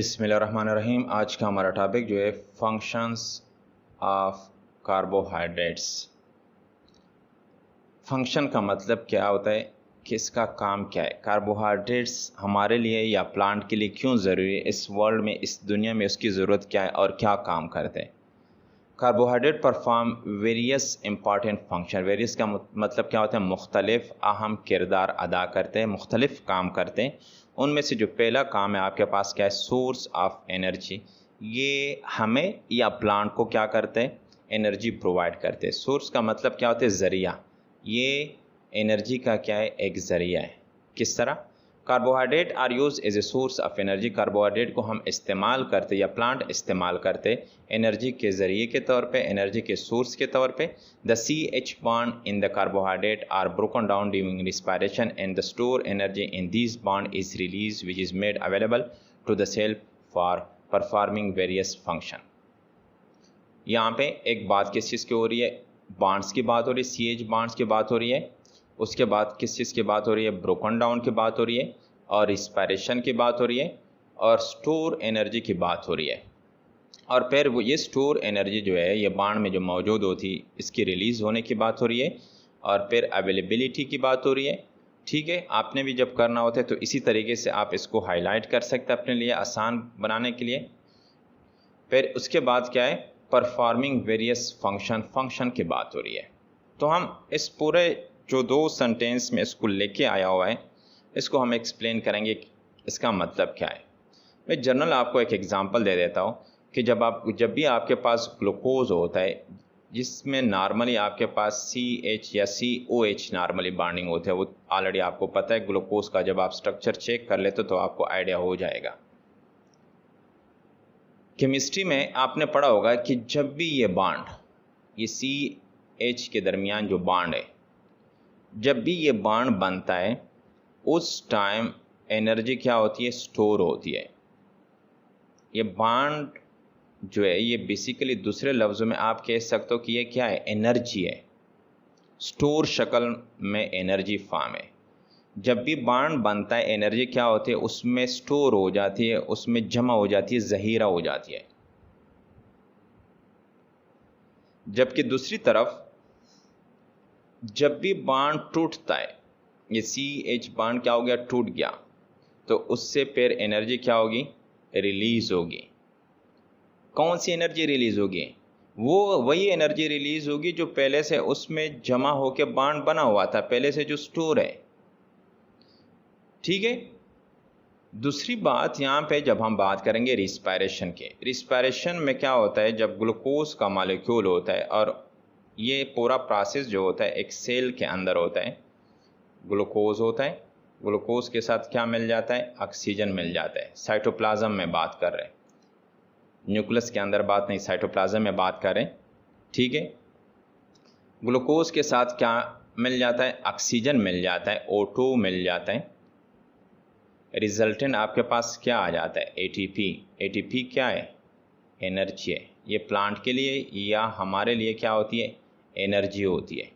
बिस्मिल्लाहिर्रहमानिर्रहीम। आज का हमारा टॉपिक जो है फंक्शंस ऑफ कार्बोहाइड्रेट्स। फंक्शन का मतलब क्या होता है कि इसका काम क्या है, कार्बोहाइड्रेट्स हमारे लिए या प्लांट के लिए क्यों ज़रूरी है, इस वर्ल्ड में, इस दुनिया में उसकी ज़रूरत क्या है और क्या काम करते हैं। Carbohydrate perform various important function. Various का मतलब क्या होता है, मुख्तलिफ अहम किरदार अदा करते हैं, मुख्तलिफ काम करते हैं। उनमें से जो पहला काम है आपके पास क्या है, सोर्स ऑफ एनर्जी। ये हमें या प्लांट को क्या करते हैं, एनर्जी प्रोवाइड करते हैं। सोर्स का मतलब क्या होता है, ज़रिया। ये एनर्जी का क्या है, एक ज़रिया है। किस तरह, carbohydrate are use as a source of energy. Carbohydrate को हम इस्तेमाल करते या प्लांट इस्तेमाल करते एनर्जी के ज़रिए के तौर पे, एनर्जी के सोर्स के तौर पे। The CH bond in the carbohydrate are broken down during respiration and the store energy in this bond is release which is made available to the cell for performing various function. यहाँ पे एक बात किस चीज़ की हो रही है, bonds की बात हो रही है, CH बॉन्ड्स की बात हो रही है। उसके बाद किस चीज़ की बात हो रही है, ब्रोकन डाउन की बात हो रही है, और रिस्पायरेशन की बात हो रही है, और स्टोर एनर्जी की बात हो रही है। और फिर वो ये स्टोर एनर्जी जो है ये बांड में जो मौजूद होती, इसकी रिलीज़ होने की बात हो रही है, और फिर अवेलेबिलिटी की बात हो रही है। ठीक है, आपने भी जब करना होता है तो इसी तरीके से आप इसको हाईलाइट कर सकते हैं अपने लिए आसान बनाने के लिए। फिर उसके बाद क्या है, परफॉर्मिंग वेरियस फंक्शन की बात हो रही है। तो हम इस पूरे जो दो सेंटेंस में इसको लेके आया हुआ है, इसको हम एक्सप्लेन करेंगे इसका मतलब क्या है। मैं जनरल आपको एक एग्जांपल दे देता हूँ कि जब भी आपके पास ग्लूकोज होता है, जिसमें नॉर्मली आपके पास CH या COH नॉर्मली बॉन्डिंग होते हैं, वो ऑलरेडी आपको पता है ग्लूकोज का। जब आप स्ट्रक्चर चेक कर लेते तो आपको आइडिया हो जाएगा। केमिस्ट्री में आपने पढ़ा होगा कि जब भी ये बॉन्ड, ये CH के दरमियान जो बॉन्ड है, जब भी ये बॉन्ड बनता है उस टाइम एनर्जी क्या होती है, स्टोर होती है। ये बॉन्ड जो है ये बेसिकली दूसरे लफ्ज़ों में आप कह सकते हो कि ये क्या है, एनर्जी है, स्टोर शक्ल में एनर्जी फॉर्म है। जब भी बॉन्ड बनता है एनर्जी क्या होती है, उसमें स्टोर हो जाती है, उसमें जमा हो जाती है, ज़हीरा हो जाती है। जबकि दूसरी तरफ जब भी बॉन्ड टूटता है, ये CH बॉन्ड क्या हो गया, टूट गया, तो उससे फिर एनर्जी क्या होगी, रिलीज होगी। कौन सी एनर्जी रिलीज होगी, वो वही एनर्जी रिलीज होगी जो पहले से उसमें जमा होकर बॉन्ड बना हुआ था, पहले से जो स्टोर है। ठीक है। दूसरी बात यहाँ पे जब हम बात करेंगे रिस्पायरेशन के, रिस्पायरेशन में क्या होता है, जब ग्लूकोज का मॉलिक्यूल होता है, और ये पूरा प्रोसेस जो होता है एक सेल के अंदर होता है, ग्लूकोज होता है, ग्लूकोज के साथ क्या मिल जाता है, ऑक्सीजन मिल जाता है। साइटोप्लाज्म में बात कर रहे हैं, न्यूक्लियस के अंदर बात नहीं, साइटोप्लाज्म में बात कर रहे हैं। ठीक है, ग्लूकोज के साथ क्या मिल जाता है, ऑक्सीजन मिल जाता है, O2 मिल जाता है। रिजल्टेंट आपके पास क्या आ जाता है, ATP। ATP क्या है, एनर्जी है। ये प्लांट के लिए या हमारे लिए क्या होती है, एनर्जी होती है।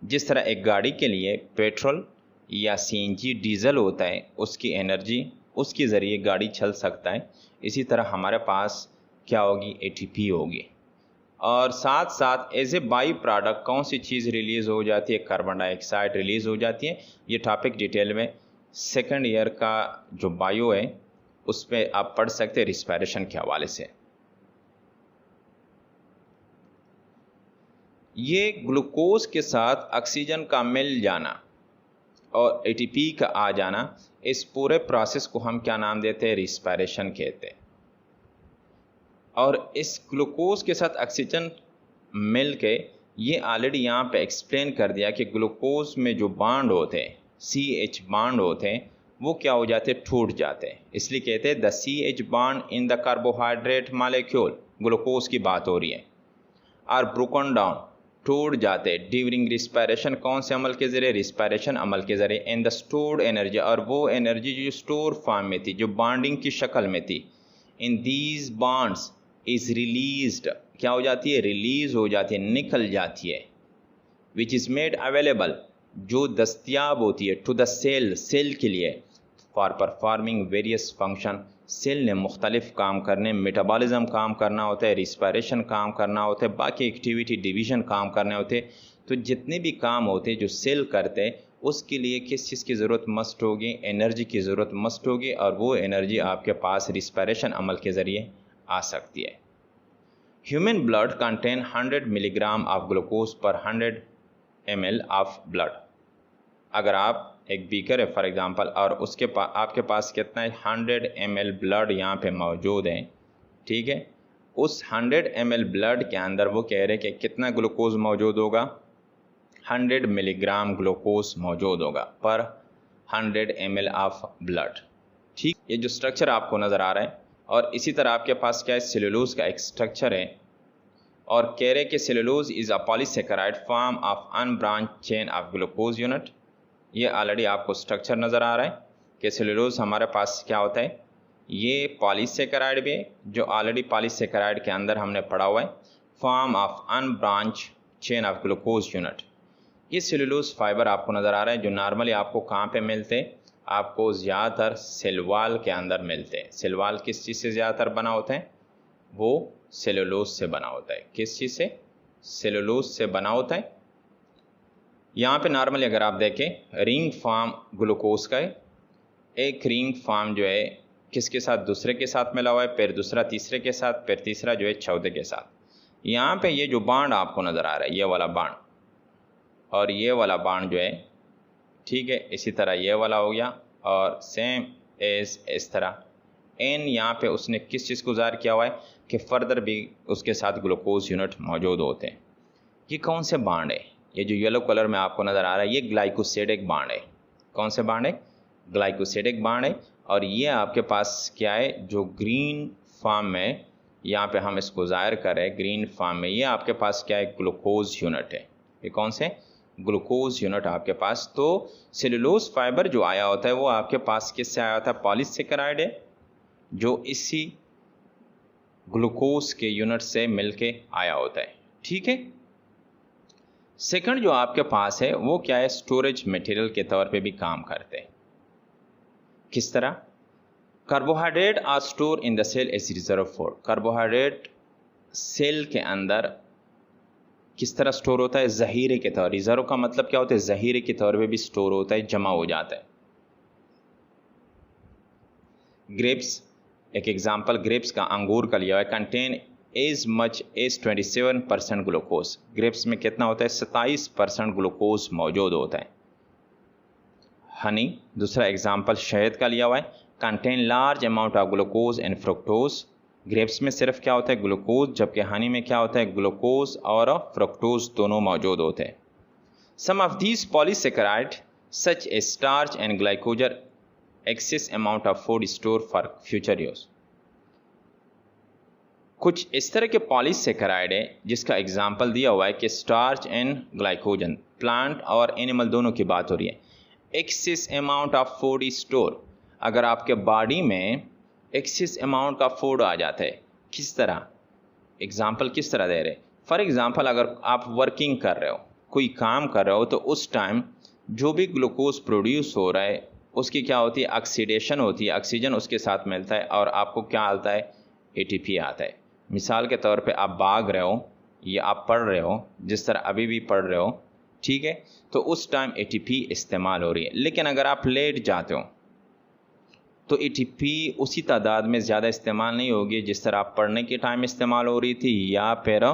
जिस तरह एक गाड़ी के लिए पेट्रोल या CNG डीजल होता है, उसकी एनर्जी, उसके ज़रिए गाड़ी चल सकता है, इसी तरह हमारे पास क्या होगी, ATP होगी। और साथ साथ एज ए बाई प्रोडक्ट कौन सी चीज़ रिलीज़ हो जाती है, कार्बन डाइऑक्साइड रिलीज़ हो जाती है। ये टॉपिक डिटेल में सेकंड ईयर का जो बायो है उस पर आप पढ़ सकते हैं रिस्पायरेशन के हवाले से। ये ग्लूकोज के साथ ऑक्सीजन का मिल जाना और ATP का आ जाना, इस पूरे प्रोसेस को हम क्या नाम देते हैं, रिस्पायरेशन कहते हैं। और इस ग्लूकोज के साथ ऑक्सीजन मिल के, ये ऑलरेडी यहाँ पे एक्सप्लेन कर दिया कि ग्लूकोज में जो बॉन्ड होते हैं, CH बॉन्ड होते हैं, वो क्या हो जाते हैं, टूट जाते हैं। इसलिए कहते हैं the CH bond in the carbohydrate molecule, glucose की बात हो रही है, आर ब्रोकन डाउन, टूट जाते ड्यूरिंग रिस्पायरेशन। कौन से अमल के ज़रिए, रिस्पायरेशन अमल के ज़रिए। एंड द स्टोर्ड एनर्जी, और वो एनर्जी जो स्टोर फॉर्म में थी, जो बॉन्डिंग की शक्ल में थी, in these bonds is released, क्या हो जाती है, रिलीज हो जाती है, निकल जाती है। विच इज़ मेड अवेलेबल, जो दस्तियाब होती है, टू द सेल, सेल के लिए, for performing various function, cell ने मुख्तलिफ काम करने, मेटाबॉलिज्म काम करना होता है, रिस्पायरेशन काम करना होता है, बाकी एक्टिविटी डिवीज़न काम करने होते। तो जितने भी काम होते जो सेल करते उसके लिए किस चीज़ की ज़रूरत मस्ट होगी, एनर्जी की ज़रूरत मस्ट होगी, और वो एनर्जी आपके पास रिस्पायरेशन अमल के ज़रिए आ सकती है। Human blood contain 100 milligram of glucose पर 100 ml ऑफ ब्लड। अगर आप एक बीकर है फॉर एग्जांपल और उसके आपके पास कितना है 100 ml ब्लड यहाँ पे मौजूद है, ठीक है। उस 100 ml ब्लड के अंदर वो कह रहे हैं कि कितना ग्लूकोज मौजूद होगा, 100 मिलीग्राम ग्लूकोज मौजूद होगा पर 100 ml ऑफ ब्लड, ठीक। ये जो स्ट्रक्चर आपको नज़र आ रहा है, और इसी तरह आपके पास क्या है, सेलुलोज का एक स्ट्रक्चर है, और कह रहे कि cellulose is a polysaccharide form of unbranch chain of glucose unit. ये ऑलरेडी आपको स्ट्रक्चर नज़र आ रहा है कि सेलुलोज हमारे पास क्या होता है, ये पॉलीसेकेराइड भी है, जो ऑलरेडी पॉलीसेकेराइड के अंदर हमने पढ़ा हुआ है, form of unbranch chain of glucose unit. ये सेलुलोज फाइबर आपको नज़र आ रहा है जो नॉर्मली आपको कहाँ पे मिलते हैं, आपको ज़्यादातर सेल वॉल के अंदर मिलते हैं। सेल वॉल किस चीज़ से ज़्यादातर बना होता है, वो सेलुलोज से बना होता है। किस चीज़ से, सेलुलोज से बना होता है। यहाँ पे नॉर्मली अगर आप देखें रिंग फॉर्म ग्लूकोज का है, एक रिंग फॉर्म जो है किसके साथ, दूसरे के साथ मिला हुआ है, फिर दूसरा तीसरे के साथ, फिर तीसरा जो है चौथे के साथ। यहाँ पे ये जो बांड आपको नज़र आ रहा है, ये वाला बांड और ये वाला बांड जो है, ठीक है, इसी तरह ये वाला हो गया, और सेम एज इस तरह एन यहाँ पे उसने किस चीज़ को ज़ाहिर किया हुआ है कि फर्दर भी उसके साथ ग्लूकोज यूनिट मौजूद होते हैं। ये कौन से बांड है, ये जो येलो कलर में आपको नज़र आ रहा है, ये ग्लाइकोसिडिक बांड है। कौन से बांड है, ग्लाइकोसिडिक बांड है। और ये आपके पास क्या है, जो ग्रीन फॉर्म में यहाँ पे हम इसको ज़ाहिर करें, ग्रीन फॉर्म में ये आपके पास क्या है, ग्लूकोज यूनिट है। ये कौन से, ग्लूकोज यूनिट आपके पास। तो सेलुलोज फाइबर जो आया होता है वो आपके पास किससे आया होता है, पॉलीसेकेराइड है, जो इसी ग्लूकोज के यूनिट से मिलके आया होता है, ठीक है। सेकंड जो आपके पास है वो क्या है, स्टोरेज मटेरियल के तौर पे भी काम करते हैं। किस तरह, carbohydrate are store in the cell as reserve food. Carbohydrate cell के अंदर किस तरह स्टोर होता है, जहीरे के तौर। रिजर्व का मतलब क्या होता है, जहीरे के तौर पे भी स्टोर होता है, जमा हो जाता है। ग्रेप्स, एक एग्जांपल ग्रेप्स का, अंगूर का लिया है, contain as much as 27% glucose. Grapes में कितना होता है, 27% ग्लूकोज मौजूद होता है। हनी, दूसरा एग्जांपल शहद का लिया हुआ है, contain large amount of glucose and fructose. Grapes में सिर्फ क्या होता है, ग्लूकोज, जबकि हनी में क्या होता है, ग्लूकोज और फ्रुक्टोज दोनों मौजूद होते हैं। Some of these polysaccharide such a starch and glycogen excess amount of food store for future use. कुछ इस तरह के पॉलीसेकेराइड है जिसका एग्जाम्पल दिया हुआ है कि स्टार्च एंड ग्लाइकोजन, प्लांट और एनिमल दोनों की बात हो रही है। Access amount of food store, अगर आपके बॉडी में एक्सेस अमाउंट का फूड आ जाता है, किस तरह, एग्जाम्पल किस तरह दे रहे, फॉर एग्जाम्पल अगर आप वर्किंग कर रहे हो, कोई काम कर रहे हो, तो उस टाइम जो भी ग्लूकोज प्रोड्यूस हो रहा है उसकी क्या होती है, ऑक्सीडेशन होती है, ऑक्सीजन उसके साथ मिलता है और आपको क्या आता है, एटीपी आता है। मिसाल के तौर पे आप भाग रहे हो या आप पढ़ रहे हो, जिस तरह अभी भी पढ़ रहे हो, ठीक है, तो उस टाइम एटीपी इस्तेमाल हो रही है। लेकिन अगर आप लेट जाते हो तो एटीपी उसी तादाद में ज़्यादा इस्तेमाल नहीं होगी जिस तरह आप पढ़ने के टाइम इस्तेमाल हो रही थी या फिर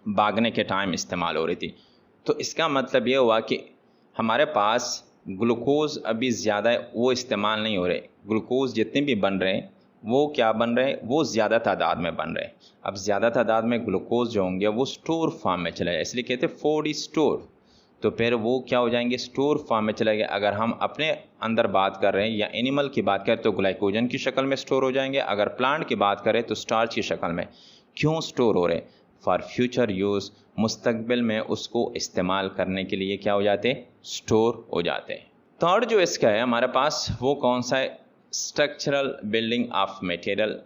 भागने के टाइम इस्तेमाल हो रही थी। तो इसका मतलब ये हुआ कि हमारे पास ग्लूकोज अभी ज़्यादा वो इस्तेमाल नहीं हो रहे। ग्लूकोज जितने भी बन रहे हैं वो क्या बन रहे हैं, वो ज़्यादा तादाद में बन रहे हैं। अब ज़्यादा तादाद में ग्लूकोज जो होंगे वो स्टोर फॉर्म में चले जाए, इसलिए कहते हैं फूड स्टोर। तो फिर वो क्या हो जाएंगे, स्टोर फॉर्म में चले गए। अगर हम अपने अंदर बात कर रहे हैं या एनिमल की बात करें तो ग्लाइकोजन की शक्ल में स्टोर हो जाएंगे। अगर प्लांट की बात करें तो स्टार्च की शक्ल में। क्यों स्टोर हो रहे, फॉर फ्यूचर यूज़, मुस्तकबिल में उसको इस्तेमाल करने के लिए क्या हो जाते, स्टोर हो जाते हैं। थर्ड जो इसका है हमारे पास वो कौन सा है, structural building of material.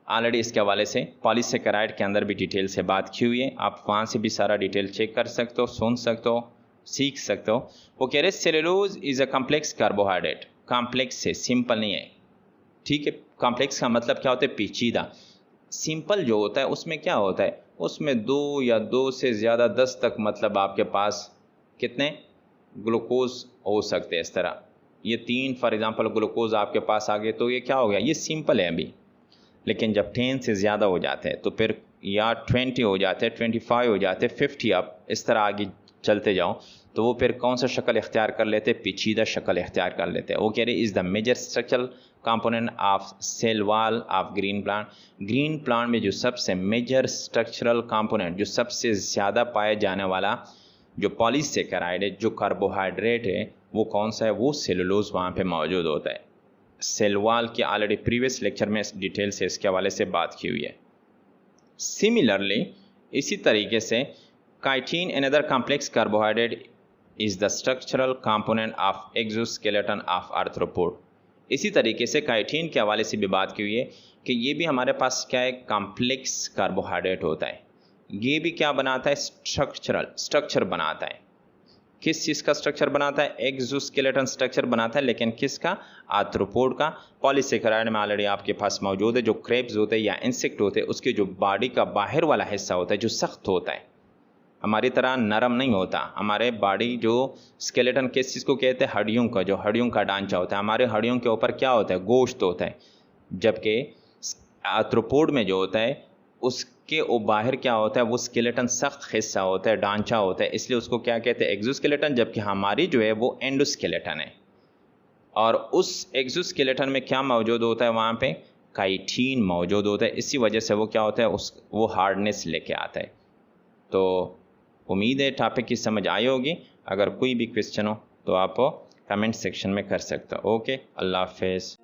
Already इसके हवाले से पॉलीसेकेराइड के अंदर भी डिटेल से बात की हुई है, आप वहाँ से भी सारा डिटेल चेक कर सकते हो, सुन सकते हो, सीख सकते हो। वो कह रहे cellulose is a complex carbohydrate, complex है, सिंपल नहीं है, ठीक है, कॉम्प्लेक्स का मतलब क्या होता है, पेचीदा। सिंपल जो होता है उसमें क्या होता है, उसमें 2 या 2 से ज़्यादा 10 तक मतलब आपके पास कितने ग्लूकोज हो सकते हैं इस तरह। ये 3 फॉर एग्जांपल ग्लूकोज आपके पास आ गए तो ये क्या हो गया, ये सिंपल है अभी। लेकिन जब 10 से ज़्यादा हो जाते हैं तो फिर या 20 हो जाते हैं, 25 हो जाते हैं, 50 आप इस तरह आगे चलते जाओ तो वो फिर कौन सा शक्ल इख्तियार कर लेते हैं, पेचीदा शक्ल इख्तियार कर लेते हैं। वो कह रहे is the major structural component of cell wall of green plant. Green plant में जो सबसे मेजर स्ट्रक्चरल कंपोनेंट, जो सबसे ज़्यादा पाया जाने वाला जो पॉलीसेकेराइड है, जो कार्बोहाइड्रेट है, वो कौन सा है, वो सेलुलोज वहाँ पे मौजूद होता है। सेल वॉल की ऑलरेडी प्रीवियस लेक्चर में डिटेल से इसके हवाले से बात की हुई है। सिमिलरली इसी तरीके से chitin another complex carbohydrate is the structural component of exoskeleton of arthropod. इसी तरीके से काइटिन के हवाले से भी बात की हुई है कि ये भी हमारे पास क्या है, कॉम्प्लेक्स कार्बोहाइड्रेट होता है। ये भी क्या बनाता है, स्ट्रक्चर बनाता है। किस चीज़ का स्ट्रक्चर बनाता है, एक्सोस्केलेटन स्ट्रक्चर बनाता है, लेकिन किसका, आर्थ्रोपोड का। पॉलीसेकेराइड में ऑलरेडी आपके पास मौजूद है। जो क्रेब्स होते हैं या इंसेक्ट होते हैं उसके जो बॉडी का बाहर वाला हिस्सा होता है जो सख्त होता है, हमारी तरह नरम नहीं होता। हमारे बॉडी जो स्केलेटन किस चीज़ को कहते हैं, हड्डियों का, जो हड्डियों का ढांचा होता है, हमारे हड्डियों के ऊपर क्या होता है, गोश्त होता है। जबकि आर्थ्रोपोड में जो होता है उसके वो बाहर क्या होता है, वो स्केलेटन सख्त हिस्सा होता है, ढांचा होता है, इसलिए उसको क्या कहते हैं, एक्सोस्केलेटन। जबकि हमारी जो है वो एंडोस्केलेटन है। और उस एक्सोस्केलेटन में क्या मौजूद होता है, वहाँ पे काइटिन मौजूद होता है। इसी वजह से वो क्या होता है, वो हार्डनेस लेके आता है। तो उम्मीद है टॉपिक की समझ आई होगी। अगर कोई भी क्वेश्चन हो तो आप कमेंट सेक्शन में कर सकते हो। ओके, अल्लाह हाफिज़।